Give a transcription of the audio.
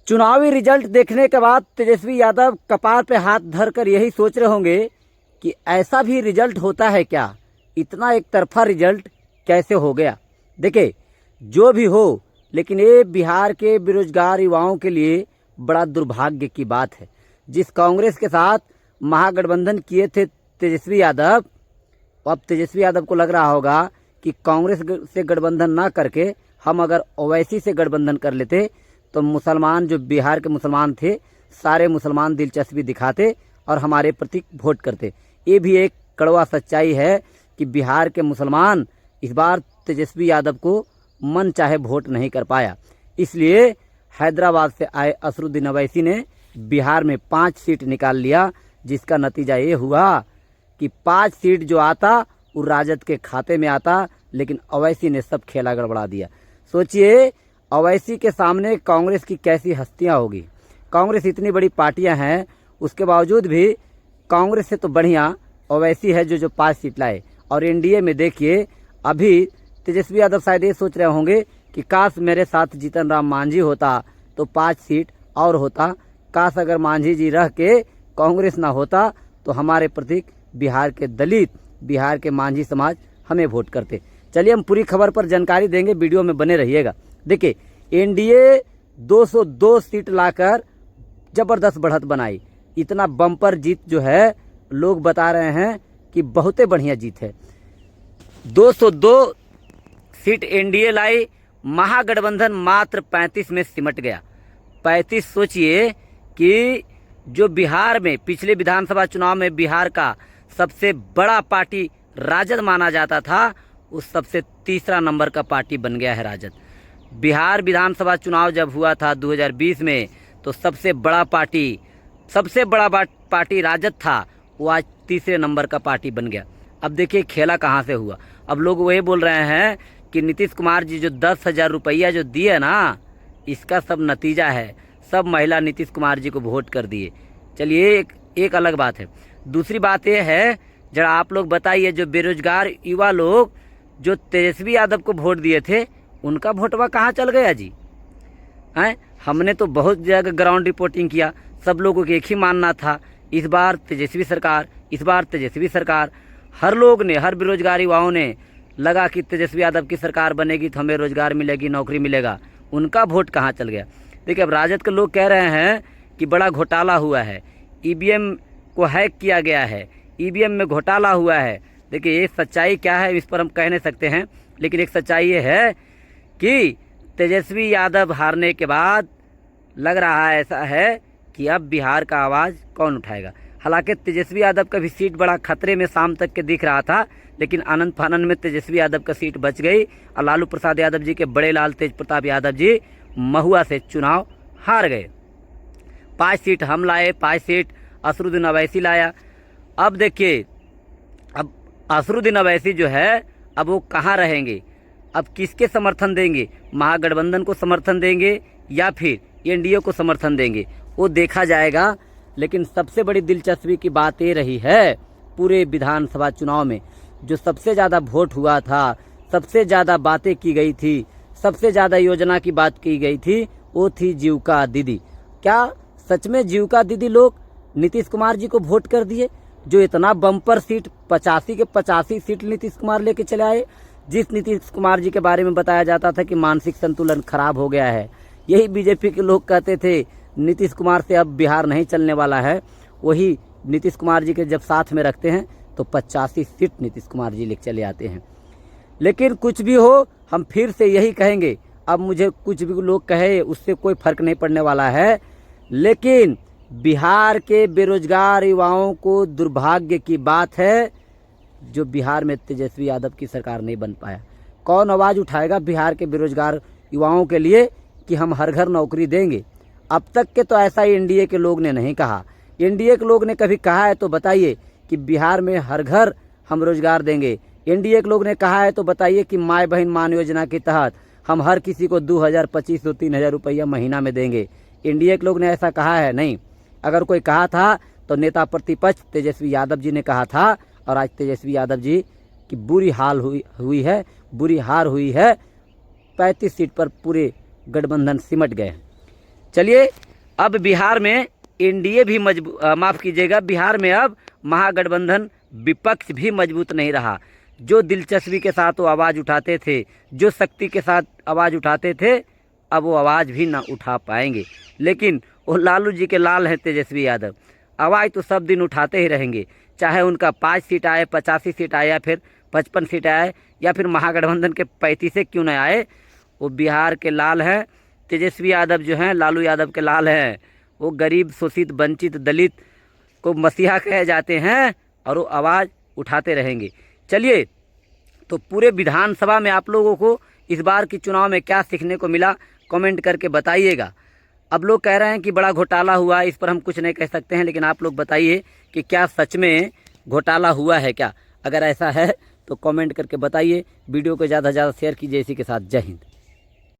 चुनावी रिजल्ट देखने के बाद तेजस्वी यादव कपार पे हाथ धरकर यही सोच रहे होंगे कि ऐसा भी रिजल्ट होता है क्या, इतना एक तरफा रिजल्ट कैसे हो गया। देखिए, जो भी हो, लेकिन ये बिहार के बेरोजगार युवाओं के लिए बड़ा दुर्भाग्य की बात है। जिस कांग्रेस के साथ महागठबंधन किए थे तेजस्वी यादव, अब तेजस्वी यादव को लग रहा होगा कि कांग्रेस से गठबंधन ना करके हम अगर ओवैसी से गठबंधन कर लेते तो मुसलमान, जो बिहार के मुसलमान थे, सारे मुसलमान दिलचस्पी दिखाते और हमारे प्रति वोट करते। ये भी एक कड़वा सच्चाई है कि बिहार के मुसलमान इस बार तेजस्वी यादव को मन चाहे वोट नहीं कर पाया। इसलिए हैदराबाद से आए असरुद्दीन ओवैसी ने बिहार में 5 सीट निकाल लिया, जिसका नतीजा ये हुआ कि 5 सीट जो आता वो राजद के खाते में आता, लेकिन ओवैसी ने सब खेला गड़बड़ा दिया। सोचिए, ओवैसी के सामने कांग्रेस की कैसी हस्तियां होगी। कांग्रेस इतनी बड़ी पार्टियां हैं, उसके बावजूद भी कांग्रेस से तो बढ़िया ओवैसी है जो 5 सीट लाए। और एनडीए में देखिए, अभी तेजस्वी यादव शायद ये सोच रहे होंगे कि काश मेरे साथ जीतन राम मांझी होता तो 5 सीट और होता, काश अगर मांझी जी रह के कांग्रेस ना होता तो हमारे प्रतीक बिहार के दलित, बिहार के मांझी समाज हमें वोट करते। चलिए, हम पूरी खबर पर जानकारी देंगे, वीडियो में बने रहिएगा। देखिए, एनडीए 202 सीट लाकर जबरदस्त बढ़त बनाई। इतना बम्पर जीत जो है, लोग बता रहे हैं कि बहुत बढ़िया जीत है। 202 सीट एनडीए लाई, महागठबंधन मात्र 35 में सिमट गया। 35, सोचिए कि जो बिहार में पिछले विधानसभा चुनाव में बिहार का सबसे बड़ा पार्टी राजद माना जाता था, उस सबसे तीसरा नंबर का पार्टी बन गया है राजद। बिहार विधानसभा चुनाव जब हुआ था 2020 में, तो सबसे बड़ा पार्टी राजद था, वो आज तीसरे नंबर का पार्टी बन गया। अब देखिए खेला कहाँ से हुआ। अब लोग वही बोल रहे हैं कि नीतीश कुमार जी जो 10,000 रुपया जो दिए ना, इसका सब नतीजा है। सब महिला नीतीश कुमार जी को वोट कर दिए। चलिए, एक अलग बात है। दूसरी बात यह है, जरा आप लोग बताइए, जो बेरोजगार युवा लोग जो तेजस्वी यादव को वोट दिए थे, उनका वोटवा कहाँ चल गया जी? हैं, हमने तो बहुत जगह ग्राउंड रिपोर्टिंग किया, सब लोगों को एक ही मानना था, इस बार तेजस्वी सरकार, इस बार तेजस्वी सरकार। हर लोग ने, हर बेरोजगार युवाओं ने लगा कि तेजस्वी यादव की सरकार बनेगी तो हमें रोजगार मिलेगी, नौकरी मिलेगा। उनका वोट कहाँ चल गया? देखिए, अब राजद के लोग कह रहे हैं कि बड़ा घोटाला हुआ है, ईवीएम को हैक किया गया है, ईवीएम में घोटाला हुआ है। देखिए, ये सच्चाई क्या है इस पर हम कह नहीं सकते हैं, लेकिन एक सच्चाई ये है कि तेजस्वी यादव हारने के बाद लग रहा है ऐसा है कि अब बिहार का आवाज़ कौन उठाएगा। हालांकि तेजस्वी यादव का भी सीट बड़ा खतरे में शाम तक के दिख रहा था, लेकिन आनंद फानन में तेजस्वी यादव का सीट बच गई और लालू प्रसाद यादव जी के बड़े लाल तेज प्रताप यादव जी महुआ से चुनाव हार गए। 5 सीट हम लाए, 5 सीट असरुद्दीन ओवैसी लाया। अब देखिए, अब असरुद्दीन ओवैसी जो है, अब वो कहाँ रहेंगे? अब किसके समर्थन देंगे? महागठबंधन को समर्थन देंगे या फिर एनडीए को समर्थन देंगे, वो देखा जाएगा। लेकिन सबसे बड़ी दिलचस्पी की बात ये रही है, पूरे विधानसभा चुनाव में जो सबसे ज़्यादा वोट हुआ था, सबसे ज़्यादा बातें की गई थी, सबसे ज़्यादा योजना की बात की गई थी, वो थी जीविका दीदी। क्या सच में जीविका दीदी लोग नीतीश कुमार जी को वोट कर दिए? जो इतना बम्पर सीट 85 के 85 सीट नीतीश कुमार लेके चले आए, जिस नीतीश कुमार जी के बारे में बताया जाता था कि मानसिक संतुलन खराब हो गया है, यही बीजेपी के लोग कहते थे नीतीश कुमार से अब बिहार नहीं चलने वाला है, वही नीतीश कुमार जी के जब साथ में रखते हैं तो 85 सीट नीतीश कुमार जी लेके चले आते हैं। लेकिन कुछ भी हो, हम फिर से यही कहेंगे, अब मुझे कुछ भी लोग कहे उससे कोई फर्क नहीं पड़ने वाला है, लेकिन बिहार के बेरोजगार युवाओं को दुर्भाग्य की बात है जो बिहार में तेजस्वी यादव की सरकार नहीं बन पाया। कौन आवाज़ उठाएगा बिहार के बेरोजगार युवाओं के लिए कि हम हर घर नौकरी देंगे? अब तक के तो ऐसा ही एनडीए के लोग ने नहीं कहा। एनडीए के लोग ने कभी कहा है तो बताइए कि बिहार में हर घर हम रोजगार देंगे? एनडीए के लोग ने कहा है तो बताइए कि माय बहन मान योजना के तहत हम हर किसी को 2,000, 2,500, 3,000 रुपया महीना में देंगे? एनडीए के लोग ने ऐसा कहा है? नहीं। अगर कोई कहा था तो नेता प्रतिपक्ष तेजस्वी यादव जी ने कहा था, और आज तेजस्वी यादव जी की बुरी हार हुई है। 35 सीट पर पूरे गठबंधन सिमट गए। चलिए, अब बिहार में एनडीए भी माफ़ कीजिएगा, बिहार में अब महागठबंधन विपक्ष भी मजबूत नहीं रहा। जो दिलचस्पी के साथ वो आवाज़ उठाते थे, जो शक्ति के साथ आवाज़ उठाते थे, अब वो आवाज़ भी ना उठा पाएंगे। लेकिन वो लालू जी के लाल हैं तेजस्वी यादव, आवाज़ तो सब दिन उठाते ही रहेंगे, चाहे उनका 5 सीट आए, 85 सीट आए, या फिर 55 सीट आए, या फिर महागठबंधन के 35 क्यों न आए। वो बिहार के लाल हैं। तेजस्वी यादव जो हैं, लालू यादव के लाल हैं। वो गरीब, शोषित, वंचित, दलित को मसीहा कहे जाते हैं और वो आवाज़ उठाते रहेंगे। चलिए, तो पूरे विधानसभा में आप लोगों को इस बार की चुनाव में क्या सीखने को मिला, कमेंट करके बताइएगा। अब लोग कह रहे हैं कि बड़ा घोटाला हुआ, इस पर हम कुछ नहीं कह सकते हैं, लेकिन आप लोग बताइए कि क्या सच में घोटाला हुआ है क्या। अगर ऐसा है तो कमेंट करके बताइए। वीडियो को ज़्यादा से ज़्यादा शेयर कीजिए। इसी के साथ जय हिंद।